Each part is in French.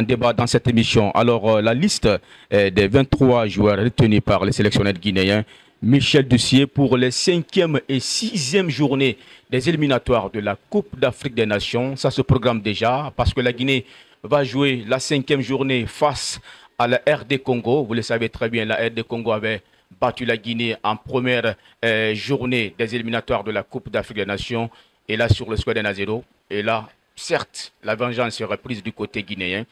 en débat dans cette émission. Alors, la liste des 23 joueurs retenus par les sélectionneurs guinéens, Michel Dussier, pour les 5e et 6e journées des éliminatoires de la Coupe d'Afrique des Nations. Ça se programme déjà parce que la Guinée va jouer la 5e journée face à la RD Congo. Vous le savez très bien, la RD Congo avait battu la Guinée en première journée des éliminatoires de la Coupe d'Afrique des Nations. Et là, sur le score d'un à 0. Et là, certes, la vengeance sera prise du côté guinéen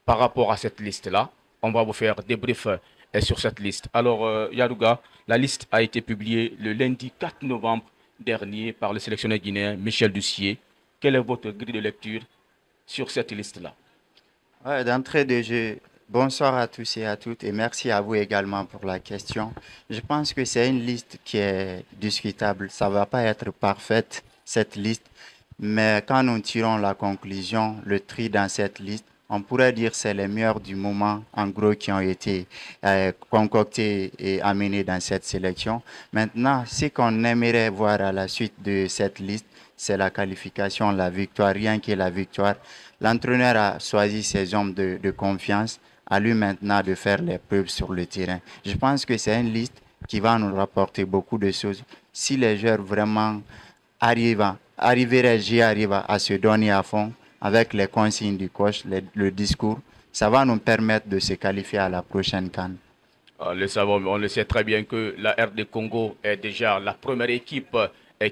par rapport à cette liste-là. On va vous faire des briefs sur cette liste. Alors, Yarouga, la liste a été publiée le lundi 4 novembre dernier par le sélectionneur guinéen Michel Dussier. Quelle est votre grille de lecture sur cette liste-là? Ouais, d'entrée de jeu, bonsoir à tous et à toutes et merci à vous également pour la question. Je pense que c'est une liste qui est discutable. Ça ne va pas être parfaite, cette liste, mais quand nous tirons la conclusion, le tri dans cette liste, on pourrait dire que c'est les meilleurs du moment, en gros, qui ont été concoctés et amenés dans cette sélection. Maintenant, ce qu'on aimerait voir à la suite de cette liste, c'est la qualification, la victoire, rien que la victoire. L'entraîneur a choisi ses hommes de confiance, à lui maintenant de faire les preuves sur le terrain. Je pense que c'est une liste qui va nous rapporter beaucoup de choses. Si les joueurs vraiment arriveraient à se donner à fond, avec les consignes du coach, le discours, ça va nous permettre de se qualifier à la prochaine CAN. On le sait très bien que la RD Congo est déjà la première équipe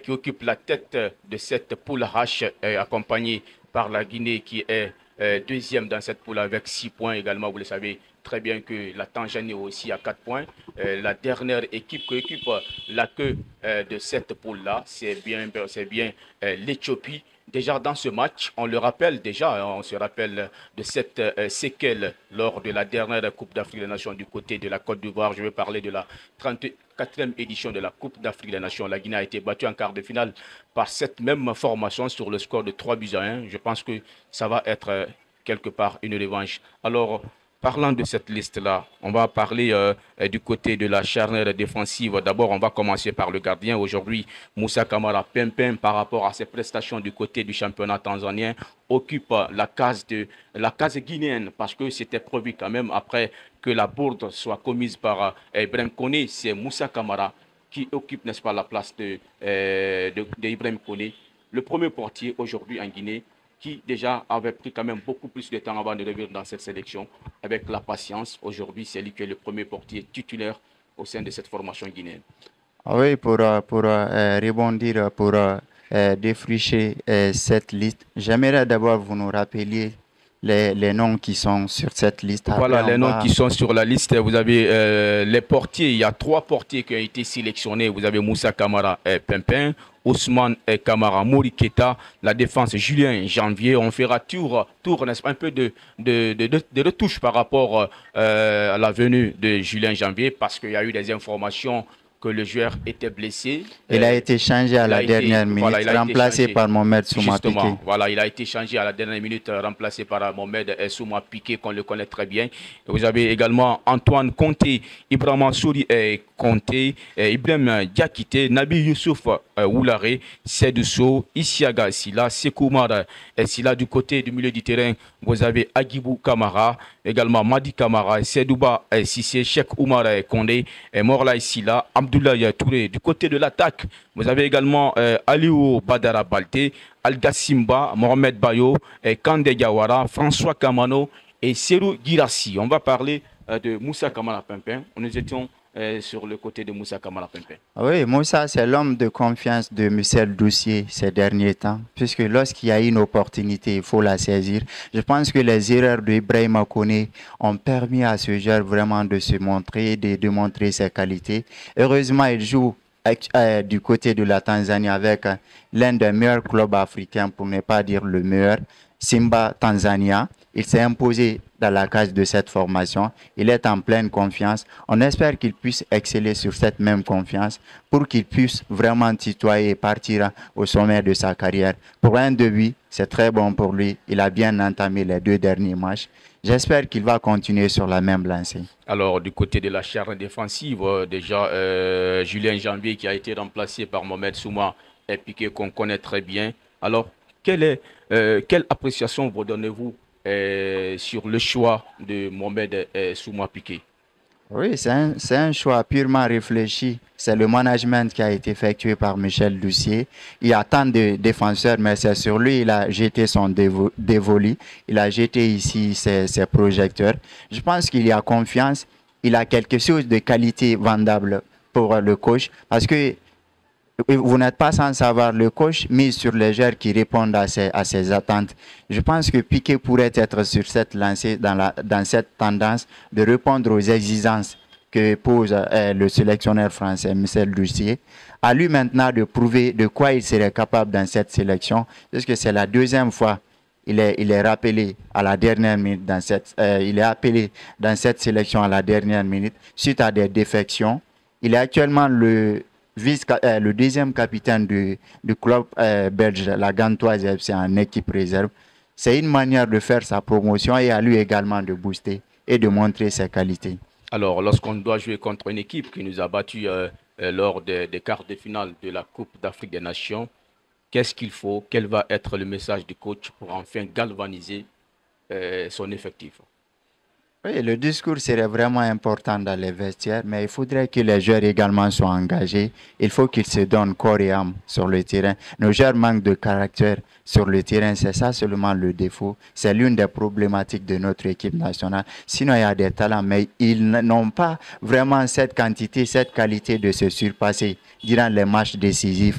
qui occupe la tête de cette poule H, accompagnée par la Guinée qui est deuxième dans cette poule avec 6 points également. Vous le savez très bien que la Tanzanie aussi a 4 points. La dernière équipe qui occupe la queue de cette poule-là, c'est bien l'Éthiopie. Déjà dans ce match, on le rappelle déjà, on se rappelle de cette séquelle lors de la dernière Coupe d'Afrique des Nations du côté de la Côte d'Ivoire. Je vais parler de la 34e édition de la Coupe d'Afrique des Nations. La Guinée a été battue en quart de finale par cette même formation sur le score de 3-1. Je pense que ça va être quelque part une revanche. Alors, parlant de cette liste-là, on va parler du côté de la charnière défensive. D'abord, on va commencer par le gardien. Aujourd'hui, Moussa Kamara Pimpin, par rapport à ses prestations du côté du championnat tanzanien, occupe la case guinéenne parce que c'était prévu quand même après que la bourde soit commise par Ibrahim Koné. C'est Moussa Kamara qui occupe, n'est-ce pas, la place de Ibrahim Koné, le premier portier aujourd'hui en Guinée, qui déjà avait pris quand même beaucoup plus de temps avant de revenir dans cette sélection. Avec la patience, aujourd'hui, c'est lui qui est le premier portier titulaire au sein de cette formation guinéenne. Oui, pour rebondir, pour défricher cette liste, j'aimerais d'abord vous nous rappeliez les noms qui sont sur cette liste. Après, voilà les noms qui sont sur la liste. Vous avez les portiers. Il y a 3 portiers qui ont été sélectionnés. Vous avez Moussa Kamara et Pimpin, Ousmane et Kamara Moriketa, la défense Julien Janvier. On fera tour n'est-ce pas, un peu de retouche par rapport à la venue de Julien Janvier parce qu'il y a eu des informations que le joueur était blessé. Il a été changé à la dernière minute, remplacé par Mohamed Souma Piqué. Voilà, il a été changé à la dernière minute, remplacé par Mohamed Souma Piqué, qu'on le connaît très bien. Vous avez également Antoine Conté, Ibrahim Souri Conté, Ibrahim Diakité, Nabi Youssouf Oulare, Sedousso, Isiaga Silla, Sekoumar Silla. Du côté du milieu du terrain, vous avez Agibou Kamara, également Madi Kamara, Sedouba Sissé, Cheikh Oumar Kondé, Morla Silla, Abdoulaye Touré. Du côté de l'attaque, vous avez également Aliou Badara Balté, Alga Simba, Mohamed Bayo, Kande Gawara, François Kamano et Serou Girassi. On va parler de Moussa Kamara Pimpin. Nous étions sur le côté de Moussa Kamara Pimpin. Oui, Moussa, c'est l'homme de confiance de Michel Dussier ces derniers temps, puisque lorsqu'il y a une opportunité, il faut la saisir. Je pense que les erreurs d'Ibrahim Koné ont permis à ce joueur vraiment de se montrer, de démontrer ses qualités. Heureusement, il joue du côté de la Tanzanie avec l'un des meilleurs clubs africains, pour ne pas dire le meilleur, Simba Tanzania. Il s'est imposé dans la case de cette formation. Il est en pleine confiance. On espère qu'il puisse exceller sur cette même confiance pour qu'il puisse vraiment tutoyer et partir au sommet de sa carrière. Pour un début, c'est très bon pour lui. Il a bien entamé les 2 derniers matchs. J'espère qu'il va continuer sur la même lancée. Alors, du côté de la charge défensive, déjà, Julien Janvier qui a été remplacé par Mohamed Souma et Piqué qu'on connaît très bien. Alors, quelle appréciation vous donnez-vous sur le choix de Mohamed Souma Piqué? Oui, c'est un choix purement réfléchi. C'est le management qui a été effectué par Michel Doucier. Il y a tant de défenseurs, mais c'est sur lui il a jeté son dévolu. Il a jeté ici ses projecteurs. Je pense qu'il y a confiance. Il a quelque chose de qualité vendable pour le coach. Parce que vous n'êtes pas sans savoir, le coach mise sur les joueurs qui répondent à ses attentes. Je pense que Piqué pourrait être sur cette lancée, dans cette tendance de répondre aux exigences que pose le sélectionneur français, Michel Doucier. À lui maintenant de prouver de quoi il serait capable dans cette sélection, puisque c'est la deuxième fois il est rappelé à la dernière minute il est appelé dans cette sélection à la dernière minute suite à des défections. Il est actuellement le deuxième capitaine du club belge, la Gantoise FC, en équipe réserve. C'est une manière de faire sa promotion et à lui également de booster et de montrer ses qualités. Alors, lorsqu'on doit jouer contre une équipe qui nous a battus lors des quarts de finale de la Coupe d'Afrique des Nations, qu'est-ce qu'il faut? Quel va être le message du coach pour enfin galvaniser son effectif? Oui, le discours serait vraiment important dans les vestiaires, mais il faudrait que les joueurs également soient engagés. Il faut qu'ils se donnent corps et âme sur le terrain. Nos joueurs manquent de caractère sur le terrain, c'est ça seulement le défaut. C'est l'une des problématiques de notre équipe nationale. Sinon, il y a des talents, mais ils n'ont pas vraiment cette quantité, cette qualité de se surpasser durant les matchs décisifs.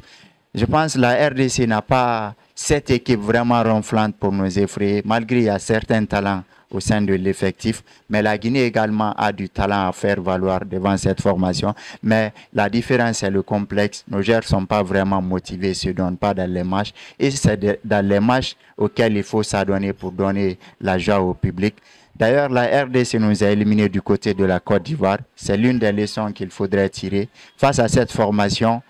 Je pense que la RDC n'a pas cette équipe vraiment ronflante pour nous effrayer, malgré il y a certains talents au sein de l'effectif. Mais la Guinée également a du talent à faire valoir devant cette formation. Mais la différence, c'est le complexe. Nos joueurs ne sont pas vraiment motivés, ne se donnent pas dans les matchs. Et c'est dans les matchs auxquels il faut s'adonner pour donner la joie au public. D'ailleurs, la RDC nous a éliminés du côté de la Côte d'Ivoire. C'est l'une des leçons qu'il faudrait tirer. Face à cette formation,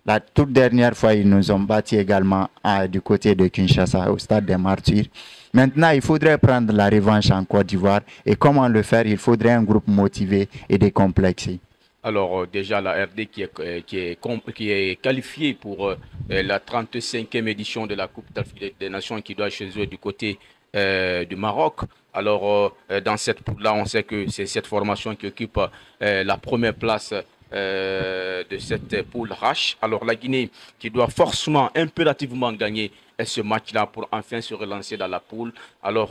la toute dernière fois, ils nous ont battus également du côté de Kinshasa, au stade des Martyrs. Maintenant, il faudrait prendre la revanche en Côte d'Ivoire. Et comment le faire? Il faudrait un groupe motivé et décomplexé. Alors, déjà, la RD qui est qualifiée pour la 35e édition de la Coupe d'Afrique des Nations qui doit chez eux du côté du Maroc. Alors, dans cette poule-là, on sait que c'est cette formation qui occupe la première place de cette poule H. Alors, la Guinée qui doit forcément, impérativement gagner ce match-là pour enfin se relancer dans la poule. Alors,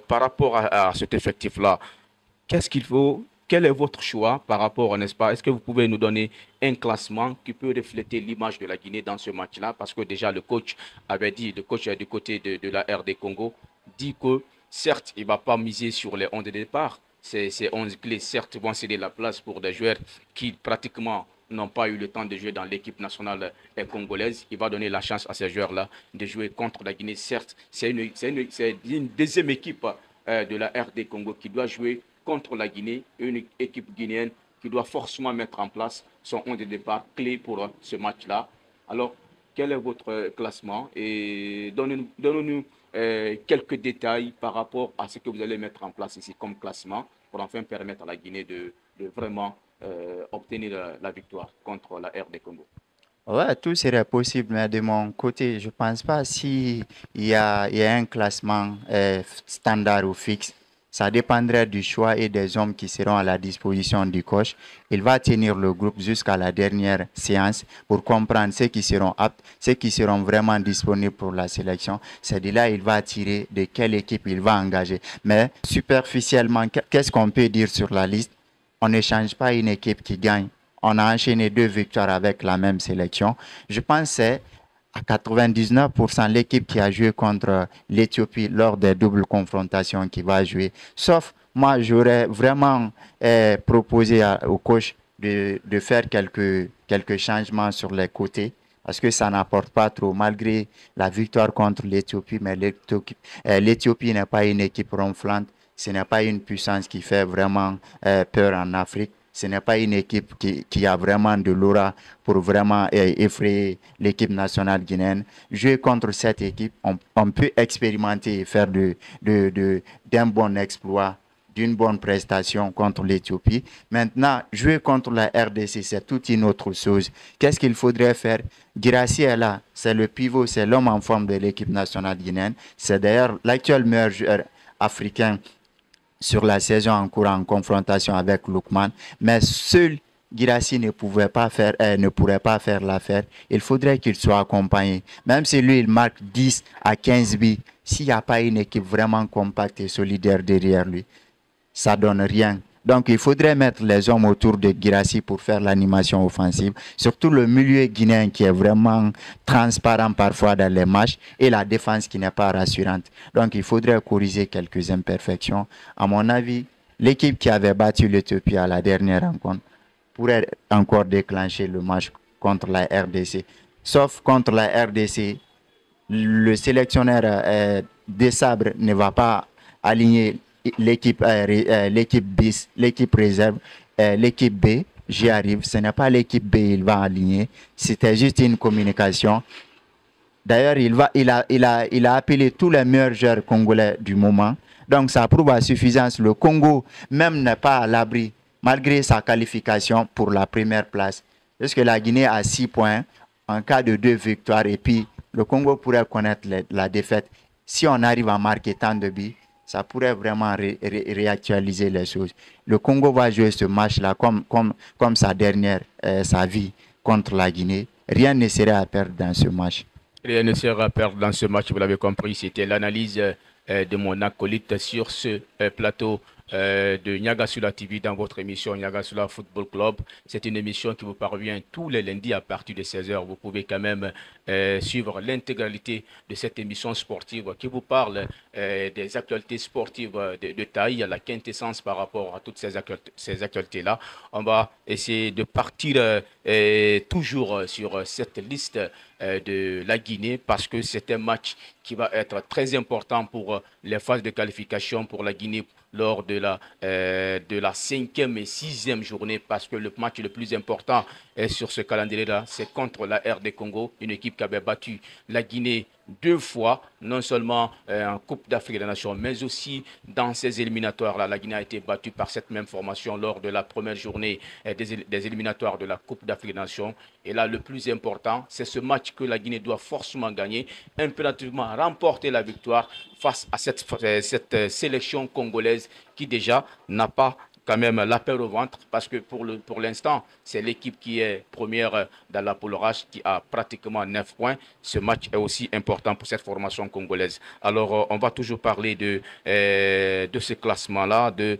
par rapport à cet effectif-là, qu'est-ce qu'il faut? Quel est votre choix par rapport, n'est-ce pas? Est-ce que vous pouvez nous donner un classement qui peut refléter l'image de la Guinée dans ce match-là? Parce que déjà, le coach avait dit, le coach du côté de la RD Congo, dit que certes, il ne va pas miser sur les 11 de départ. Ces 11 clés, certes, vont céder la place pour des joueurs qui pratiquement n'ont pas eu le temps de jouer dans l'équipe nationale congolaise. Il va donner la chance à ces joueurs-là de jouer contre la Guinée. Certes, c'est une deuxième équipe de la RD Congo qui doit jouer contre la Guinée, une équipe guinéenne qui doit forcément mettre en place son 11 de départ clé pour ce match-là. Alors, quel est votre classement? Et donnez-nous quelques détails par rapport à ce que vous allez mettre en place ici comme classement pour enfin permettre à la Guinée de vraiment obtenir la victoire contre la RD Congo. Ouais, tout serait possible, mais de mon côté, je ne pense pas s'il y a un classement standard ou fixe. Ça dépendrait du choix et des hommes qui seront à la disposition du coach. Il va tenir le groupe jusqu'à la dernière séance pour comprendre ceux qui seront aptes, ceux qui seront vraiment disponibles pour la sélection. C'est de là qu'il va tirer de quelle équipe il va engager. Mais superficiellement, qu'est-ce qu'on peut dire sur la liste? On ne change pas une équipe qui gagne. On a enchaîné 2 victoires avec la même sélection. Je pense que c'est à 99% l'équipe qui a joué contre l'Éthiopie lors des doubles confrontations qui va jouer. Sauf, moi, j'aurais vraiment proposé au coach de faire quelques changements sur les côtés parce que ça n'apporte pas trop, malgré la victoire contre l'Éthiopie. Mais l'Éthiopie n'est pas une équipe ronflante. Ce n'est pas une puissance qui fait vraiment peur en Afrique. Ce n'est pas une équipe qui a vraiment de l'aura pour vraiment effrayer l'équipe nationale guinéenne. Jouer contre cette équipe, on peut expérimenter et faire d'un bon exploit, d'une bonne prestation contre l'Éthiopie. Maintenant, jouer contre la RDC, c'est toute une autre chose. Qu'est-ce qu'il faudrait faire? Guirassy est là, c'est le pivot, c'est l'homme en forme de l'équipe nationale guinéenne. C'est d'ailleurs l'actuel meilleur joueur africains sur la saison en cours en confrontation avec Lookman, mais seul Guirassy ne pourrait pas faire l'affaire. Il faudrait qu'il soit accompagné. Même si lui, il marque 10 à 15 buts, s'il n'y a pas une équipe vraiment compacte et solidaire derrière lui, ça donne rien. Donc, il faudrait mettre les hommes autour de Guirassy pour faire l'animation offensive. Surtout le milieu guinéen qui est vraiment transparent parfois dans les matchs et la défense qui n'est pas rassurante. Donc, il faudrait corriger quelques imperfections. À mon avis, l'équipe qui avait battu l'Éthiopie à la dernière rencontre pourrait encore déclencher le match contre la RDC. Sauf contre la RDC, le sélectionneur des Sabres ne va pas aligner l'équipe bis, l'équipe réserve, l'équipe B. J'y arrive. Ce n'est pas l'équipe B il va aligner. C'était juste une communication. D'ailleurs, il a appelé tous les meilleurs joueurs congolais du moment. Donc, ça prouve à suffisance. Le Congo même n'est pas à l'abri, malgré sa qualification pour la première place. Parce que la Guinée a 6 points en cas de 2 victoires. Et puis, le Congo pourrait connaître la défaite. Si on arrive à marquer tant de buts, ça pourrait vraiment réactualiser les choses. Le Congo va jouer ce match-là comme sa vie contre la Guinée. Rien ne serait à perdre dans ce match. Rien ne sera à perdre dans ce match, vous l'avez compris. C'était l'analyse de mon acolyte sur ce plateau de Niagasula TV dans votre émission Niagasula Football Club. C'est une émission qui vous parvient tous les lundis à partir de 16 h. Vous pouvez quand même suivre l'intégralité de cette émission sportive qui vous parle des actualités sportives de taille, à la quintessence par rapport à toutes ces actualités-là. On va essayer de partir toujours sur cette liste de la Guinée parce que c'est un match qui va être très important pour les phases de qualification pour la Guinée lors de la 5e et 6e journée, parce que le match le plus important sur ce calendrier-là, c'est contre la RD Congo, une équipe qui avait battu la Guinée 2 fois, non seulement en Coupe d'Afrique des Nations, mais aussi dans ces éliminatoires-là. La Guinée a été battue par cette même formation lors de la première journée des éliminatoires de la Coupe d'Afrique des Nations. Et là, le plus important, c'est ce match que la Guinée doit forcément gagner, impérativement remporter la victoire face à cette sélection congolaise qui déjà n'a pas quand même la peur au ventre, parce que pour l'instant, c'est l'équipe qui est première dans la poule H qui a pratiquement 9 points. Ce match est aussi important pour cette formation congolaise. Alors, on va toujours parler de ce classement-là, de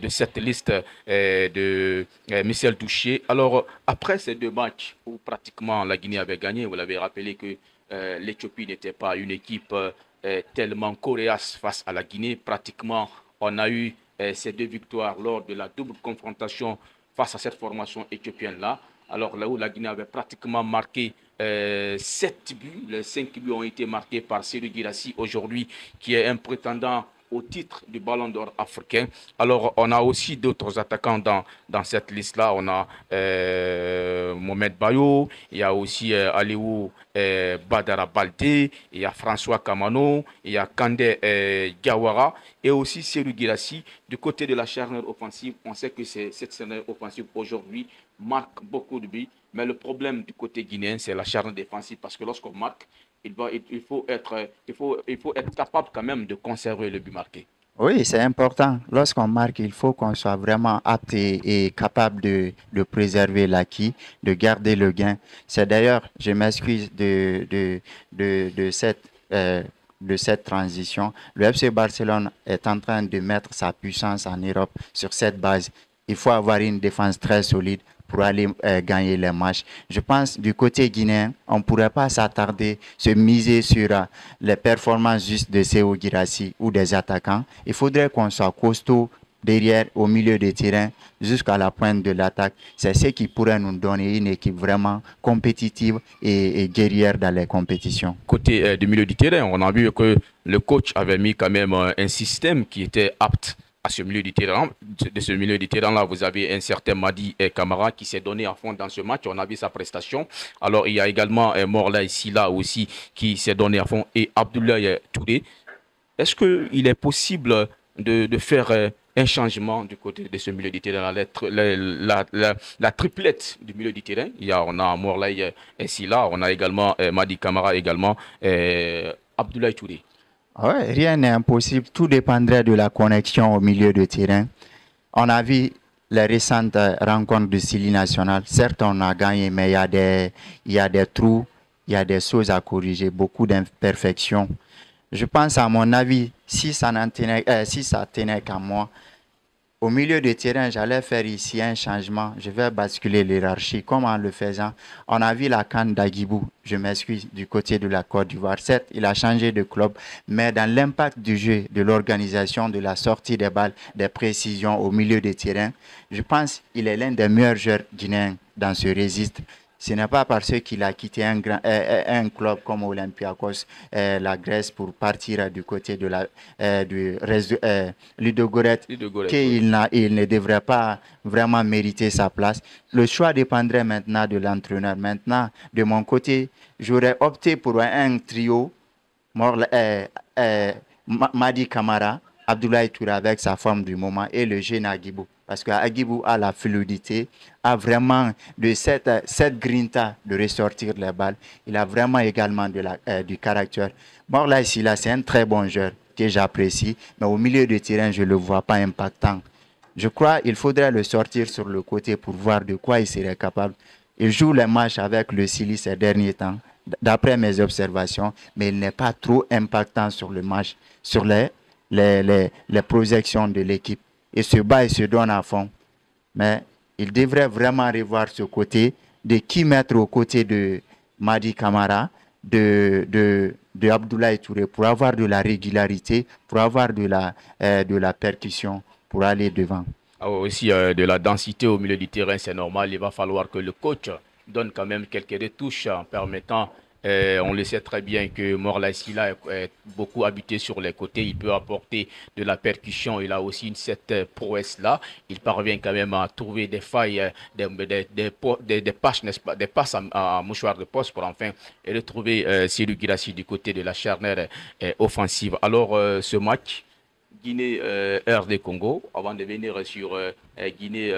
cette liste de Michel Touché. Alors, après ces 2 matchs où pratiquement la Guinée avait gagné, vous l'avez rappelé que l'Éthiopie n'était pas une équipe tellement coriace face à la Guinée. Pratiquement, on a eu ces 2 victoires lors de la double confrontation face à cette formation éthiopienne-là. Alors là où la Guinée avait pratiquement marqué 7 buts, les 5 buts ont été marqués par Serhou Guirassy aujourd'hui, qui est un prétendant au titre du Ballon d'Or africain. Alors, on a aussi d'autres attaquants dans cette liste-là. On a Mohamed Bayo, il y a aussi Aliou Badara Baldé, il y a François Kamano, il y a Kandé Gawara et aussi Serhou Guirassy. Du côté de la charnière offensive, on sait que cette charnière offensive aujourd'hui marque beaucoup de buts. Mais le problème du côté guinéen, c'est la charnière défensive, parce que lorsqu'on marque, il faut être capable quand même de conserver le but marqué. Oui, c'est important. Lorsqu'on marque, il faut qu'on soit vraiment apte et capable de préserver l'acquis, de garder le gain. C'est d'ailleurs, je m'excuse de cette transition. Le FC Barcelone est en train de mettre sa puissance en Europe sur cette base. Il faut avoir une défense très solide pour aller gagner les matchs. Je pense du côté guinéen, on ne pourrait pas s'attarder, se miser sur les performances juste de Serhou Guirassy ou des attaquants. Il faudrait qu'on soit costaud derrière, au milieu des terrains, jusqu'à la pointe de l'attaque. C'est ce qui pourrait nous donner une équipe vraiment compétitive et guerrière dans les compétitions. Côté du milieu du terrain, on a vu que le coach avait mis quand même un système qui était apte à ce milieu du terrain. De ce milieu du terrain-là, vous avez un certain Madi Camara qui s'est donné à fond dans ce match. On a vu sa prestation. Alors, il y a également Morlaye Sylla aussi qui s'est donné à fond et Abdoulaye Touré. Est-ce qu'il est possible de faire un changement du côté de ce milieu du terrain, la triplette du milieu du terrain? On a Morlaye Sylla, on a également Madi Camara, également Abdoulaye Touré. Ouais, rien n'est impossible. Tout dépendrait de la connexion au milieu de terrain. On a vu les récentes rencontres de Silly National. Certes, on a gagné, mais il y a des trous, il y a des choses à corriger, beaucoup d'imperfections. Je pense, à mon avis, si ça tenait qu'à moi, au milieu de terrain, j'allais faire ici un changement. Je vais basculer l'hierarchie. Comment en le faisant? On a vu la canne d'Agibou, je m'excuse, du côté de la Côte d'Ivoire. Certes, il a changé de club, mais dans l'impact du jeu, de l'organisation, de la sortie des balles, des précisions au milieu de terrain, je pense qu'il est l'un des meilleurs joueurs guinéens dans ce registre. Ce n'est pas parce qu'il a quitté un club comme Olympiakos, la Grèce, pour partir du côté de du Ludogorets Oui. qu'il ne devrait pas vraiment mériter sa place. Le choix dépendrait maintenant de l'entraîneur. Maintenant, de mon côté, j'aurais opté pour un trio Madi Kamara, Abdoulaye Touré avec sa forme du moment et le jeune Agibou. Parce que Agibou a la fluidité, a vraiment de cette grinta de ressortir les balles. Il a vraiment également du caractère. Morla Silla, c'est un très bon joueur que j'apprécie, mais au milieu de terrain, je ne le vois pas impactant. Je crois qu'il faudrait le sortir sur le côté pour voir de quoi il serait capable. Il joue les matchs avec le Sili ces derniers temps, d'après mes observations, mais il n'est pas trop impactant sur le match, sur les projections de l'équipe. Il se bat et se donne à fond. Mais il devrait vraiment revoir ce côté de qui mettre aux côtés de Madi Kamara, de Abdoulaye Touré pour avoir de la régularité, pour avoir de la percussion, pour aller devant. Aussi de la densité au milieu du terrain, c'est normal. Il va falloir que le coach donne quand même quelques retouches en permettant, on le sait très bien que Morla Silla est beaucoup habité sur les côtés. Il peut apporter de la percussion. Il a aussi cette prouesse-là. Il parvient quand même à trouver des failles, des passes, n'est-ce pas, des passes à mouchoir de poste pour enfin retrouver Cyril Guirassy du côté de la charnière offensive. Alors, ce match. Guinée, RD Congo, avant de venir sur Guinée,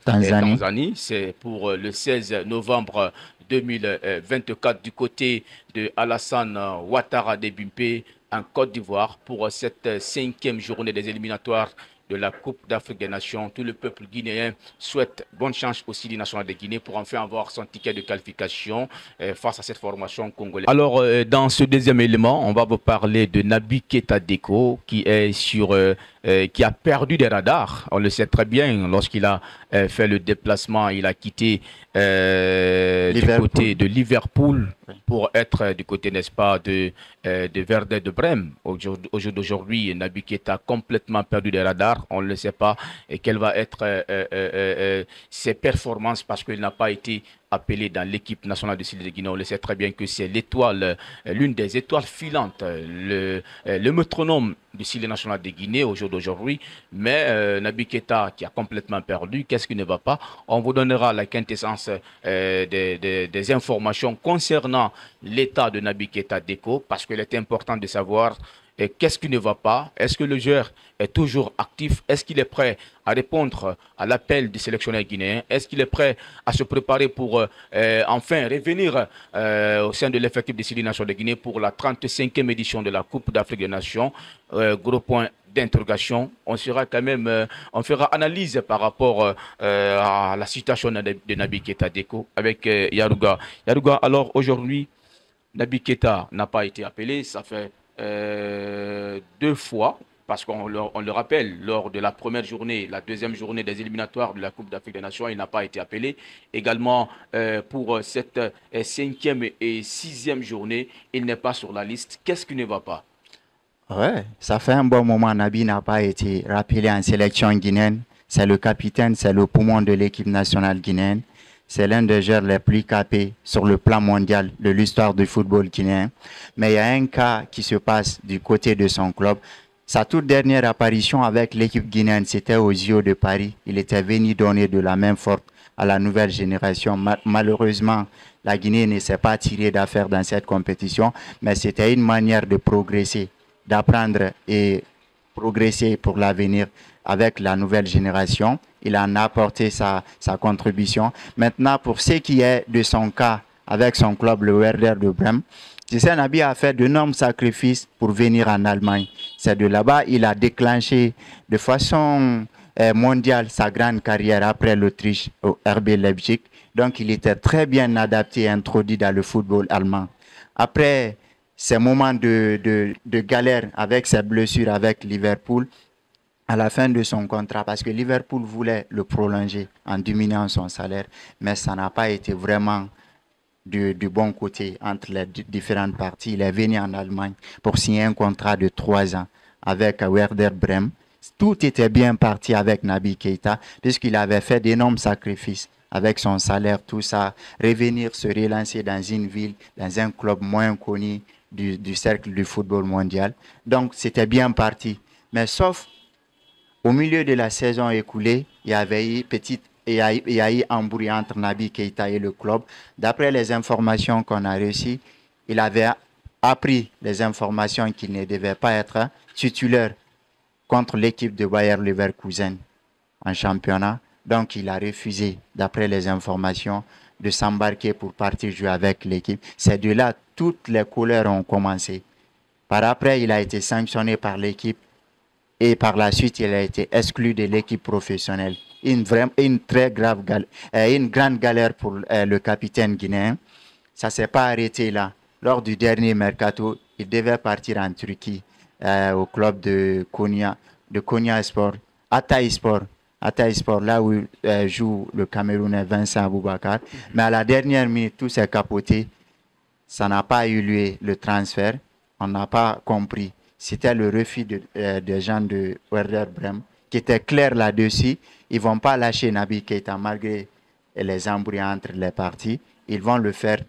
Tanzanie. Tanzanie. C'est pour le 16 novembre 2024 du côté de Alassane Ouattara de Bimpe en Côte d'Ivoire pour cette cinquième journée des éliminatoires de la Coupe d'Afrique des Nations. Tout le peuple guinéen souhaite bonne chance au Sili national de Guinée pour enfin avoir son ticket de qualification face à cette formation congolaise. Alors, dans ce deuxième élément, on va vous parler de Nabi Keita Deko qui est qui a perdu des radars. On le sait très bien, lorsqu'il a fait le déplacement, il a quitté du côté de Liverpool pour être du côté, n'est-ce pas, de Werder de Brême. Au jour d'aujourd'hui, Nabi Keita a complètement perdu des radars. On ne le sait pas. Et quelles vont être ses performances parce qu'il n'a pas été appelé dans l'équipe nationale de Sili de Guinée. On le sait très bien que c'est l'étoile, l'une des étoiles filantes, le métronome du Sili national de Guinée au jour d'aujourd'hui. Mais Nabi Keita qui a complètement perdu, qu'est-ce qui ne va pas? On vous donnera la quintessence des informations concernant l'état de Nabi Keita Deko parce qu'il est important de savoir qu'est-ce qui ne va pas. Est-ce que le joueur est toujours actif? Est-ce qu'il est prêt à répondre à l'appel du sélectionneur guinéen? Est-ce qu'il est prêt à se préparer pour enfin revenir au sein de l'effectif des Sili national de Guinée pour la 35e édition de la Coupe d'Afrique des Nations? Gros point d'interrogation. On sera quand même, on fera analyse par rapport à la situation de Nabi Keita Deko avec Yarouga. Yarouga, alors aujourd'hui, Nabi Keita n'a pas été appelé. Ça fait 2 fois, parce qu'on le rappelle, lors de la première journée, la deuxième journée des éliminatoires de la Coupe d'Afrique des Nations, il n'a pas été appelé. Également, pour cette 5e et 6e journée, il n'est pas sur la liste. Qu'est-ce qui ne va pas? Ouais, ça fait un bon moment, Nabi n'a pas été rappelé en sélection guinéenne. C'est le capitaine, c'est le poumon de l'équipe nationale guinéenne. C'est l'un des joueurs les plus capés sur le plan mondial de l'histoire du football guinéen. Mais il y a un cas qui se passe du côté de son club. Sa toute dernière apparition avec l'équipe guinéenne, c'était aux JO de Paris. Il était venu donner de la main forte à la nouvelle génération. Malheureusement, la Guinée ne s'est pas tirée d'affaire dans cette compétition, mais c'était une manière de progresser, d'apprendre et progresser pour l'avenir avec la nouvelle génération. Il en a apporté sa contribution. Maintenant, pour ce qui est de son cas avec son club, le Werder de Brême, Tu sais, Nabi a fait d'énormes sacrifices pour venir en Allemagne. C'est de là-bas il a déclenché de façon mondiale sa grande carrière après l'Autriche au RB Leipzig. Donc, il était très bien adapté et introduit dans le football allemand. Après ces moments de galère avec ses blessures avec Liverpool, à la fin de son contrat, parce que Liverpool voulait le prolonger en diminuant son salaire, mais ça n'a pas été vraiment du bon côté entre les différentes parties. Il est venu en Allemagne pour signer un contrat de 3 ans avec Werder Bremen. Tout était bien parti avec Naby Keïta, puisqu'il avait fait d'énormes sacrifices avec son salaire, tout ça, revenir se relancer dans une ville, dans un club moins connu du cercle du football mondial. Donc, c'était bien parti. Mais sauf au milieu de la saison écoulée, il y avait eu il y a eu embrouille entre Naby Keïta et le club. D'après les informations qu'on a reçues, il avait appris les informations qu'il ne devait pas être titulaire contre l'équipe de Bayer Leverkusen en championnat. Donc, il a refusé, d'après les informations, de s'embarquer pour partir jouer avec l'équipe. C'est de là toutes les couleurs ont commencé. Par après, il a été sanctionné par l'équipe et par la suite, il a été exclu de l'équipe professionnelle. Une grande galère pour le capitaine guinéen. Ça ne s'est pas arrêté là. Lors du dernier mercato, il devait partir en Turquie au club de Konya Sport, Hatay Sport, là où joue le Camerounais Vincent Aboubakar. Mais à la dernière minute, tout s'est capoté. Ça n'a pas eu lieu, le transfert. On n'a pas compris. C'était le refus des gens de Werder Bremen qui était clair là-dessus. Ils ne vont pas lâcher Naby Keïta malgré les embrouilles entre les parties. Ils vont le faire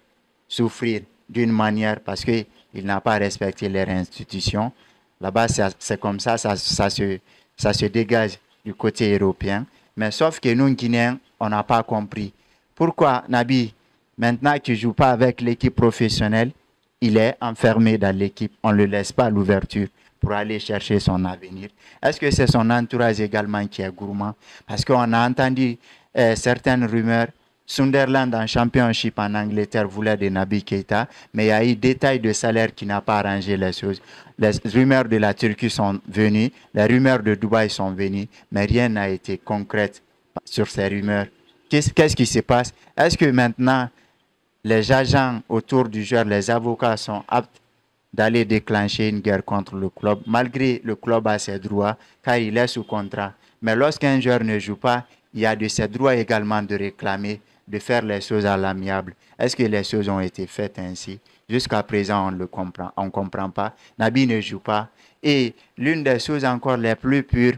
souffrir d'une manière parce qu'il n'a pas respecté leurs institutions. Là-bas, c'est comme ça se dégage du côté européen. Mais sauf que nous, Guinéens, on n'a pas compris. Pourquoi Naby, maintenant qu'il ne joue pas avec l'équipe professionnelle, il est enfermé dans l'équipe. On ne le laisse pas à l'ouverture pour aller chercher son avenir. Est-ce que c'est son entourage également qui est gourmand? Parce qu'on a entendu certaines rumeurs. Sunderland en championship en Angleterre voulait de Naby Keïta, mais il y a eu des détails de salaire qui n'ont pas arrangé les choses. Les rumeurs de la Turquie sont venues, les rumeurs de Dubaï sont venues, mais rien n'a été concret sur ces rumeurs. Qu'est-ce qui se passe? Est-ce que maintenant, les agents autour du joueur, les avocats sont aptes d'aller déclencher une guerre contre le club, malgré le club a ses droits, car il est sous contrat. Mais lorsqu'un joueur ne joue pas, il y a de ses droits également de réclamer, de faire les choses à l'amiable. Est-ce que les choses ont été faites ainsi? Jusqu'à présent, on ne comprend pas. Naby ne joue pas. Et l'une des choses encore les plus pures,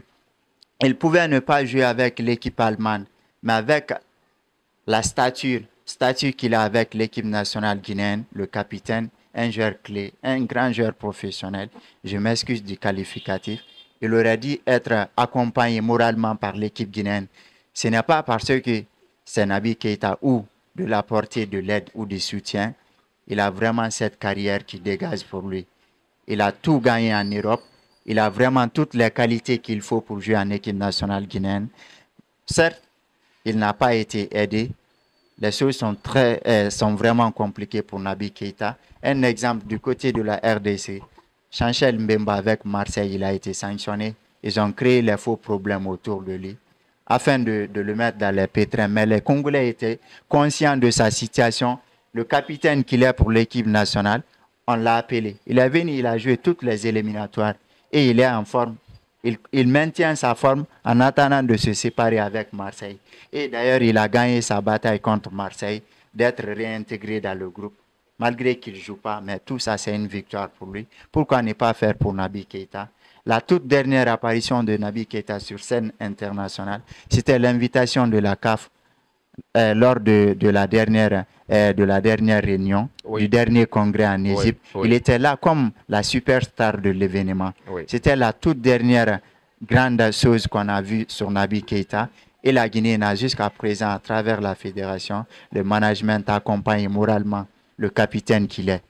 il pouvait ne pas jouer avec l'équipe allemande, mais avec la stature qu'il a avec l'équipe nationale guinéenne, le capitaine, un joueur clé, un grand joueur professionnel. Je m'excuse du qualificatif. Il aurait dû être accompagné moralement par l'équipe guinéenne. Ce n'est pas parce que c'est Naby Keïta ou de l'apporter de l'aide ou du soutien. Il a vraiment cette carrière qui dégage pour lui. Il a tout gagné en Europe. Il a vraiment toutes les qualités qu'il faut pour jouer en équipe nationale guinéenne. Certes, il n'a pas été aidé. Les choses sont vraiment compliquées pour Naby Keïta. Un exemple du côté de la RDC. Chanchel Mbemba avec Marseille, il a été sanctionné. Ils ont créé les faux problèmes autour de lui afin de le mettre dans les pétrins. Mais les Congolais étaient conscients de sa situation. Le capitaine qu'il est pour l'équipe nationale, on l'a appelé. Il est venu, il a joué toutes les éliminatoires et il est en forme. Il maintient sa forme en attendant de se séparer avec Marseille. Et d'ailleurs, il a gagné sa bataille contre Marseille, d'être réintégré dans le groupe, malgré qu'il ne joue pas. Mais tout ça, c'est une victoire pour lui. Pourquoi ne pas faire pour Naby Keïta? La toute dernière apparition de Naby Keïta sur scène internationale, c'était l'invitation de la CAF lors de la dernière réunion, oui, du dernier congrès en Égypte. Oui, oui. Il était là comme la superstar de l'événement. Oui. C'était la toute dernière grande chose qu'on a vue sur Naby Keïta. Et la Guinée n'a jusqu'à présent, à travers la fédération, le management accompagne moralement le capitaine qu'il est.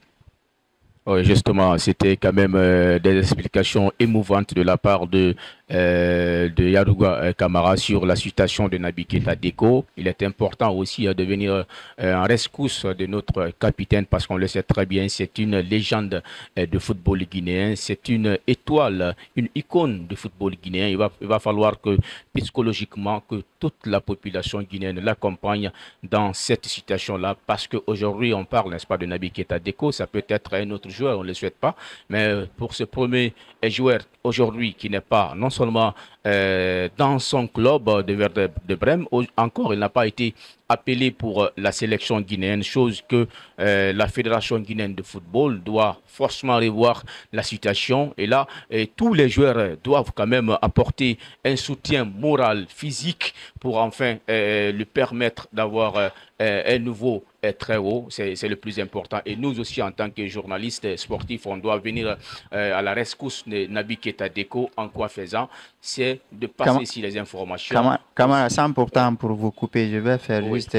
Oui, justement, c'était quand même des explications émouvantes de la part de de Yarouga Kamara sur la situation de Naby Keita Deko. Il est important aussi de venir en rescousse de notre capitaine parce qu'on le sait très bien, c'est une légende de football guinéen, c'est une étoile, une icône de football guinéen. Il va falloir que psychologiquement, que toute la population guinéenne l'accompagne dans cette situation-là parce qu'aujourd'hui, on parle, n'est-ce pas, de Naby Keita Deko, ça peut être un autre joueur, on ne le souhaite pas, mais pour ce premier joueur aujourd'hui qui n'est pas non seulement dans son club de Werder de Brême, encore il n'a pas été appelé pour la sélection guinéenne, chose que la Fédération guinéenne de football doit forcément revoir la situation. Et là, tous les joueurs doivent quand même apporter un soutien moral, physique, pour enfin lui permettre d'avoir un nouveau très haut, c'est le plus important. Et nous aussi, en tant que journalistes sportifs, on doit venir à la rescousse de Naby Keita Deko. En quoi faisant? C'est de passer ici les informations. Kamara, sans pourtant pour vous couper, je vais faire juste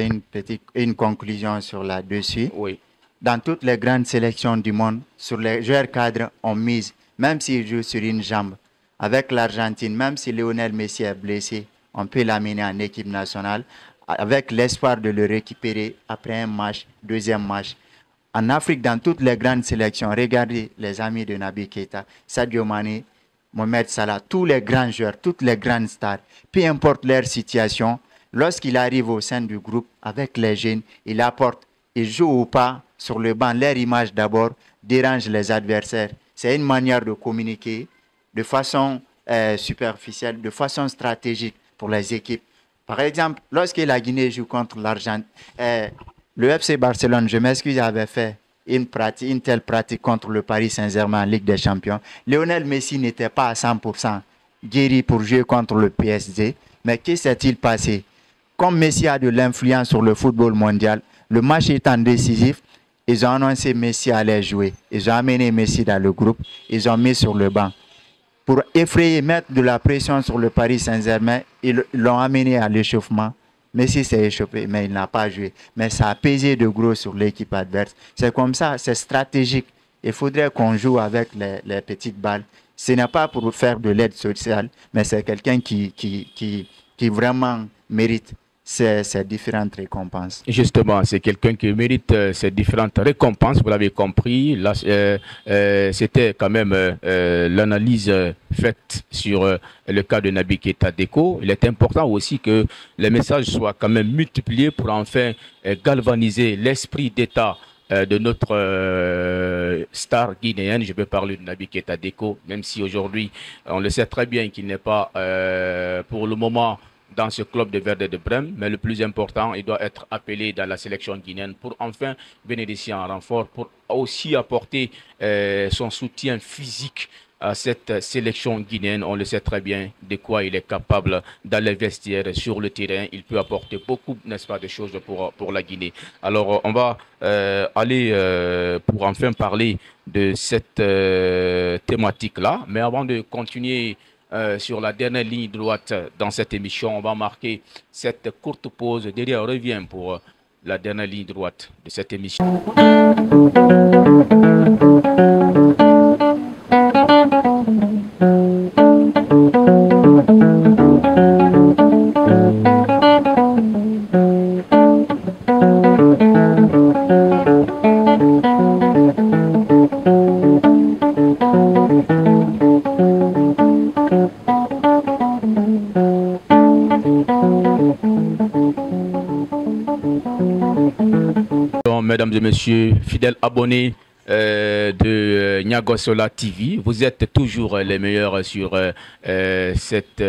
une conclusion sur là-dessus. Oui. Dans toutes les grandes sélections du monde, sur les joueurs cadres, on mise, même s'ils jouent sur une jambe. Avec l'Argentine, même si Lionel Messi est blessé, on peut l'amener en équipe nationale avec l'espoir de le récupérer après un match, deuxième match. En Afrique, dans toutes les grandes sélections, regardez les amis de Naby Keita, Sadio Mané, Mohamed Salah, tous les grands joueurs, toutes les grandes stars, peu importe leur situation, lorsqu'il arrive au sein du groupe avec les jeunes, il apporte, il joue ou pas sur le banc, leur image d'abord dérange les adversaires. C'est une manière de communiquer de façon superficielle, de façon stratégique pour les équipes. Par exemple, lorsque la Guinée joue contre l'Argentine, le FC Barcelone, je m'excuse, avait fait une telle pratique contre le Paris Saint-Germain en Ligue des Champions. Lionel Messi n'était pas à 100% guéri pour jouer contre le PSG. Mais que s'est-il passé? Comme Messi a de l'influence sur le football mondial, le match étant décisif, ils ont annoncé Messi allait jouer. Ils ont amené Messi dans le groupe, ils ont mis sur le banc. Pour effrayer, mettre de la pression sur le Paris Saint-Germain, ils l'ont amené à l'échauffement. Messi s'est échauffé, mais il n'a pas joué. Mais ça a pesé de gros sur l'équipe adverse. C'est comme ça, c'est stratégique. Il faudrait qu'on joue avec les petites balles. Ce n'est pas pour faire de l'aide sociale, mais c'est quelqu'un qui vraiment mérite ces différentes récompenses. Justement, c'est quelqu'un qui mérite ces différentes récompenses, vous l'avez compris. Là, c'était quand même l'analyse faite sur le cas de Naby Keita Deko. Il est important aussi que les messages soient quand même multipliés pour enfin galvaniser l'esprit d'État de notre star guinéenne. Je peux parler de Naby Keita Deko, même si aujourd'hui, on le sait très bien qu'il n'est pas pour le moment dans ce club de Werder de Brême, mais le plus important, il doit être appelé dans la sélection guinéenne pour enfin bénéficier en renfort, pour aussi apporter son soutien physique à cette sélection guinéenne. On le sait très bien de quoi il est capable dans les vestiaires, sur le terrain. Il peut apporter beaucoup, n'est-ce pas, de choses pour la Guinée. Alors, on va aller pour enfin parler de cette thématique-là. Mais avant de continuer sur la dernière ligne droite dans cette émission, on va marquer cette courte pause. Derrière, on revient pour la dernière ligne droite de cette émission. Mesdames et messieurs, fidèles abonnés de Niagosola TV, vous êtes toujours les meilleurs sur cette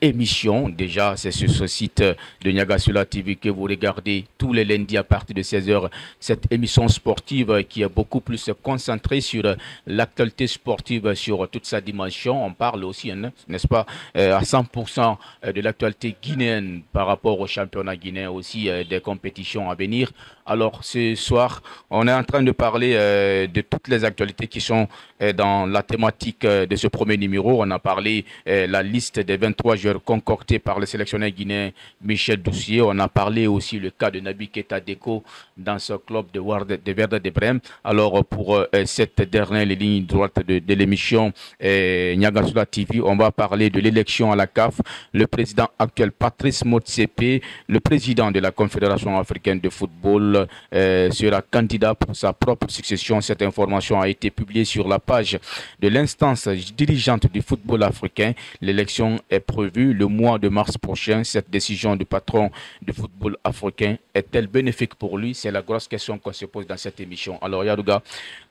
émission. Déjà, c'est sur ce site de Niagosola TV que vous regardez tous les lundis à partir de 16h cette émission sportive qui est beaucoup plus concentrée sur l'actualité sportive sur toute sa dimension. On parle aussi, n'est-ce pas, à 100% de l'actualité guinéenne par rapport au championnat guinéen, aussi des compétitions à venir. Alors ce soir, on est en train de parler de toutes les actualités qui sont dans la thématique de ce premier numéro. On a parlé la Ligue liste des 23 joueurs concoctés par le sélectionneur guinéen Michel Doucier. On a parlé aussi le cas de Naby Keita Deko dans ce club de Werder de Brême. Alors pour cette dernière ligne droite de l'émission Niagasula TV, on va parler de l'élection à la CAF. Le président actuel Patrice Motsepe, le président de la Confédération africaine de football, sera candidat pour sa propre succession. Cette information a été publiée sur la page de l'instance dirigeante du football africain. L'élection est prévue le mois de mars prochain. Cette décision du patron du football africain est-elle bénéfique pour lui? C'est la grosse question qu'on se pose dans cette émission. Alors Yarouga,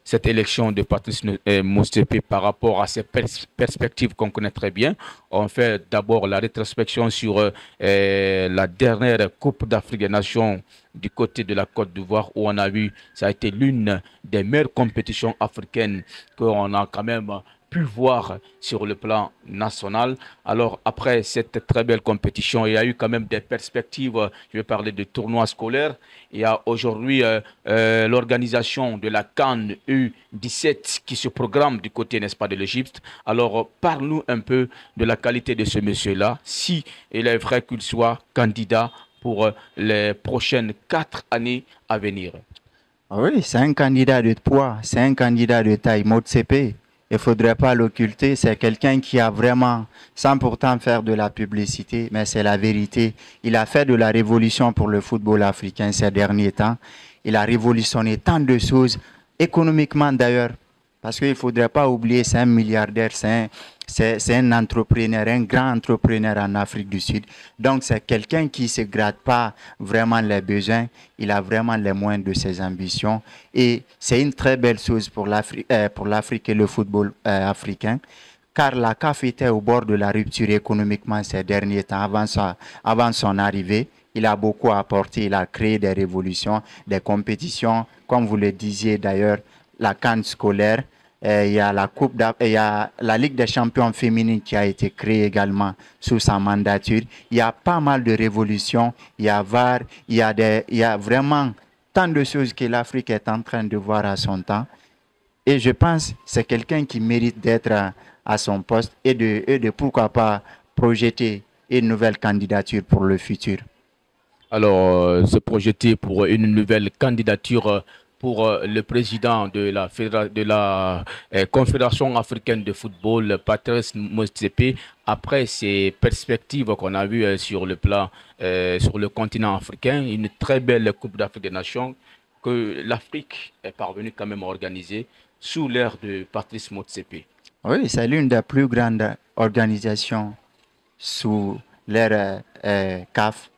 cette élection de Patrice Motsepe par rapport à ces perspectives qu'on connaît très bien, on fait d'abord la rétrospection sur la dernière Coupe d'Afrique des Nations du côté de la Côte d'Ivoire où on a vu, ça a été l'une des meilleures compétitions africaines qu'on a quand même pu voir sur le plan national. Alors après cette très belle compétition, il y a eu quand même des perspectives, je vais parler de tournois scolaires. Il y a aujourd'hui l'organisation de la CAN U17 qui se programme du côté, n'est-ce pas, de l'Égypte. Alors parle-nous un peu de la qualité de ce monsieur-là, si il est vrai qu'il soit candidat pour les prochaines 4 années à venir. Oui, c'est un candidat de poids, c'est un candidat de taille. Motsepe, il ne faudrait pas l'occulter, c'est quelqu'un qui a vraiment, sans pourtant faire de la publicité, mais c'est la vérité. Il a fait de la révolution pour le football africain ces derniers temps. Il a révolutionné tant de choses, économiquement d'ailleurs, parce qu'il ne faudrait pas oublier, c'est un milliardaire, c'est un entrepreneur, un grand entrepreneur en Afrique du Sud. Donc c'est quelqu'un qui ne se gratte pas vraiment les besoins, il a vraiment les moyens de ses ambitions. Et c'est une très belle chose pour l'Afrique et le football africain, car la CAF était au bord de la rupture économiquement ces derniers temps, avant son arrivée. Il a beaucoup apporté, il a créé des révolutions, des compétitions, comme vous le disiez d'ailleurs, la CAN scolaire. Il y a il y a la Ligue des champions féminines qui a été créée également sous sa mandature. Il y a pas mal de révolutions, il y a VAR, il y a vraiment tant de choses que l'Afrique est en train de voir à son temps. Et je pense que c'est quelqu'un qui mérite d'être à son poste et de pourquoi pas projeter une nouvelle candidature pour le futur. Alors, se projeter pour une nouvelle candidature pour le président de la Confédération africaine de football, Patrice Motsepe, après ces perspectives qu'on a vues sur le plan, sur le continent africain, une très belle Coupe d'Afrique des Nations que l'Afrique est parvenue quand même à organiser sous l'ère de Patrice Motsepe. Oui, c'est l'une des plus grandes organisations sous l'ère CAF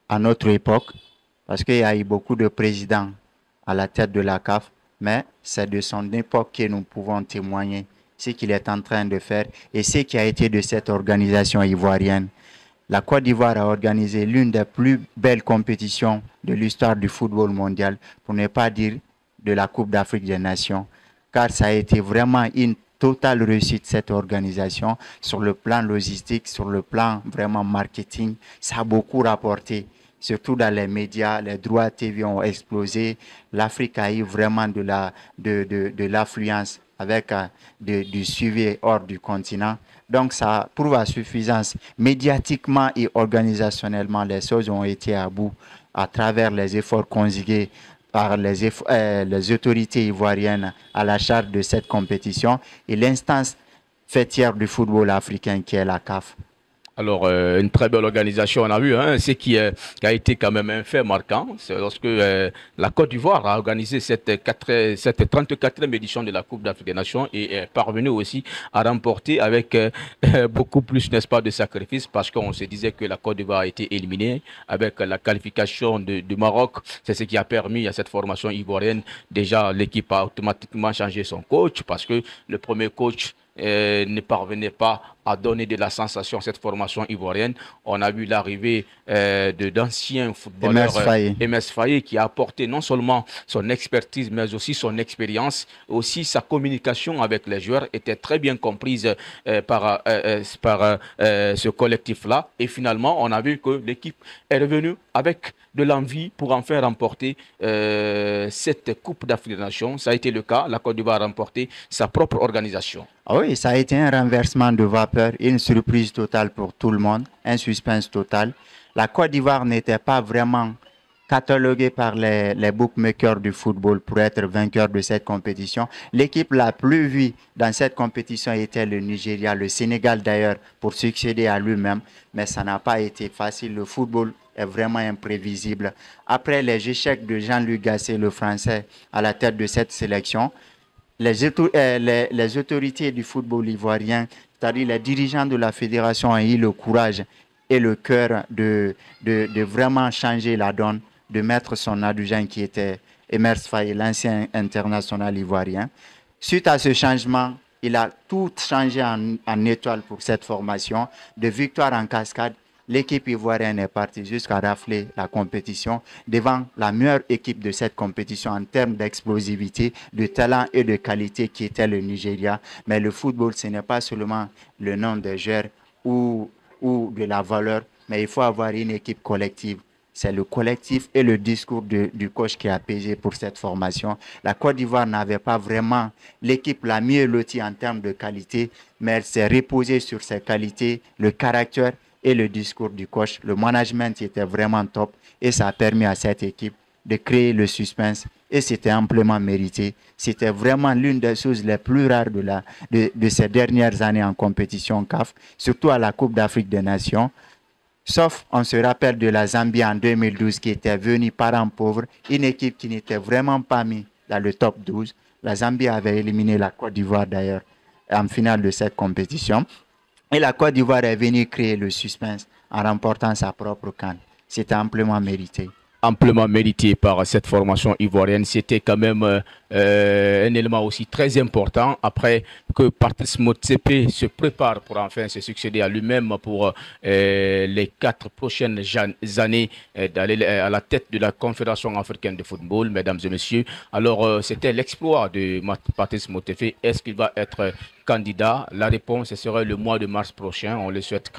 à notre époque. Parce qu'il y a eu beaucoup de présidents à la tête de la CAF, mais c'est de son époque que nous pouvons témoigner ce qu'il est en train de faire et ce qui a été de cette organisation ivoirienne. La Côte d'Ivoire a organisé l'une des plus belles compétitions de l'histoire du football mondial, pour ne pas dire de la Coupe d'Afrique des Nations, car ça a été vraiment une totale réussite, cette organisation, sur le plan logistique, sur le plan vraiment marketing. Ça a beaucoup rapporté. Surtout dans les médias, les droits TV ont explosé. L'Afrique a eu vraiment de l'affluence avec du suivi hors du continent. Donc ça prouve à suffisance. Médiatiquement et organisationnellement, les choses ont été à bout à travers les efforts conjugués par les autorités ivoiriennes à la charge de cette compétition et l'instance fêtière du football africain qui est la CAF. Alors, une très belle organisation, on a vu, hein, ce qui a été quand même un fait marquant, c'est lorsque la Côte d'Ivoire a organisé cette 34e édition de la Coupe d'Afrique des Nations et est parvenue aussi à remporter avec beaucoup plus, n'est-ce pas, de sacrifices, parce qu'on se disait que la Côte d'Ivoire a été éliminée avec la qualification du Maroc. C'est ce qui a permis à cette formation ivoirienne, déjà l'équipe a automatiquement changé son coach, parce que le premier coach ne parvenait pas a donné de la sensation à cette formation ivoirienne. On a vu l'arrivée d'anciens footballeurs, Emes Faye, qui a apporté non seulement son expertise, mais aussi son expérience. Aussi, sa communication avec les joueurs était très bien comprise par ce collectif-là. Et finalement, on a vu que l'équipe est revenue avec de l'envie pour en faire remporter cette Coupe d'Afrique des Nations. Ça a été le cas. La Côte d'Ivoire a remporté sa propre organisation. Oui, ça a été un renversement de vapeur, une surprise totale pour tout le monde, un suspense total. La Côte d'Ivoire n'était pas vraiment cataloguée par les bookmakers du football pour être vainqueur de cette compétition. L'équipe la plus vue dans cette compétition était le Nigeria, le Sénégal d'ailleurs, pour succéder à lui-même. Mais ça n'a pas été facile. Le football est vraiment imprévisible. Après les échecs de Jean-Luc Gasset, le Français, à la tête de cette sélection, les autorités du football ivoirien, c'est-à-dire les dirigeants de la fédération, ont eu le courage et le cœur de vraiment changer la donne, de mettre son adjoint qui était Emer Faye, l'ancien international ivoirien. Suite à ce changement, il a tout changé en étoile pour cette formation. De victoire en cascade, l'équipe ivoirienne est partie jusqu'à rafler la compétition devant la meilleure équipe de cette compétition en termes d'explosivité, de talent et de qualité qui était le Nigeria. Mais le football, ce n'est pas seulement le nom des joueurs ou de la valeur, mais il faut avoir une équipe collective. C'est le collectif et le discours du coach qui a pesé pour cette formation. La Côte d'Ivoire n'avait pas vraiment l'équipe la mieux lotie en termes de qualité, mais elle s'est reposée sur ses qualités, le caractère et le discours du coach. Le management était vraiment top et ça a permis à cette équipe de créer le suspense et c'était amplement mérité. C'était vraiment l'une des choses les plus rares de ces dernières années en compétition CAF, surtout à la Coupe d'Afrique des Nations. Sauf, on se rappelle de la Zambie en 2012 qui était venue parent pauvre, une équipe qui n'était vraiment pas mise dans le top 12. La Zambie avait éliminé la Côte d'Ivoire d'ailleurs en finale de cette compétition. Et la Côte d'Ivoire est venue créer le suspense en remportant sa propre CAN. C'était amplement mérité. Amplement mérité par cette formation ivoirienne. C'était quand même un élément aussi très important après que Patrice Motsepe se prépare pour enfin se succéder à lui-même pour les 4 prochaines années d'aller à la tête de la Confédération africaine de football, mesdames et messieurs. Alors, c'était l'exploit de Patrice Motsepe. Est-ce qu'il va être candidat? La réponse serait le mois de mars prochain. On souhaite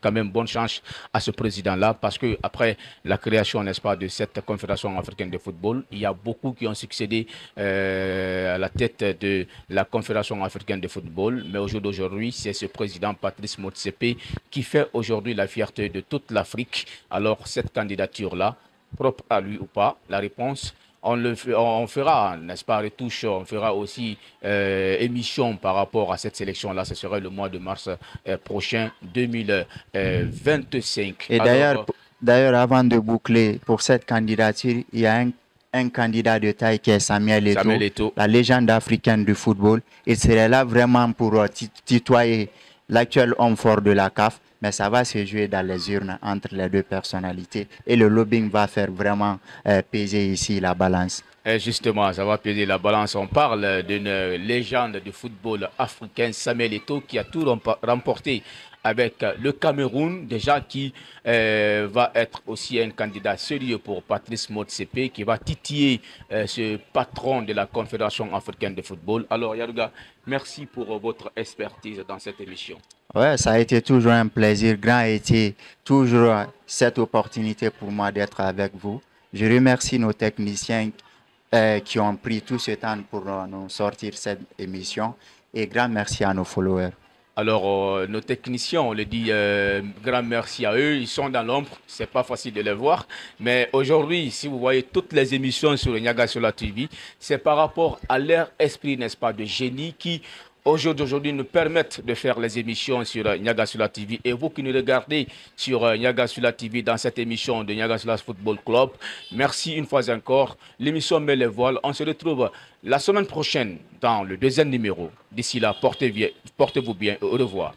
quand même bonne chance à ce président-là parce que après la création, n'est-ce pas, de cette Confédération africaine de football, il y a beaucoup qui ont succédé à la tête de la Confédération africaine de football. Mais au jour d'aujourd'hui, c'est ce président Patrice Motsepe qui fait aujourd'hui la fierté de toute l'Afrique. Alors cette candidature-là, propre à lui ou pas, la réponse, on fera, n'est-ce pas, retouche, on fera aussi émission par rapport à cette sélection-là. Ce serait le mois de mars prochain, 2025. Et d'ailleurs, avant de boucler, pour cette candidature, il y a un candidat de taille qui est Samuel Eto'o, la légende africaine du football. Il serait là vraiment pour tutoyer l'actuel homme fort de la CAF. Mais ça va se jouer dans les urnes entre les deux personnalités. Et le lobbying va faire vraiment peser ici la balance. Et justement, ça va peser la balance. On parle d'une légende du football africain, Samuel Eto'o, qui a tout remporté avec le Cameroun, déjà qui va être aussi un candidat sérieux pour Patrice Motsepe, qui va titiller ce patron de la Confédération africaine de football. Alors Yaruga, merci pour votre expertise dans cette émission. Ouais, ça a été toujours un plaisir. Grand a été toujours cette opportunité pour moi d'être avec vous. Je remercie nos techniciens qui ont pris tout ce temps pour nous sortir cette émission. Et grand merci à nos followers. Alors, nos techniciens, on le dit, grand merci à eux. Ils sont dans l'ombre, c'est pas facile de les voir. Mais aujourd'hui, si vous voyez toutes les émissions sur le Niaga Sula TV, c'est par rapport à leur esprit, n'est-ce pas, de génie qui aujourd'hui nous permettent de faire les émissions sur Niaga Sula TV. Et vous qui nous regardez sur Niaga Sula TV dans cette émission de Niaga Sula Football Club, merci une fois encore. L'émission met les voiles. On se retrouve la semaine prochaine dans le 2e numéro. D'ici là, portez-vous bien et au revoir.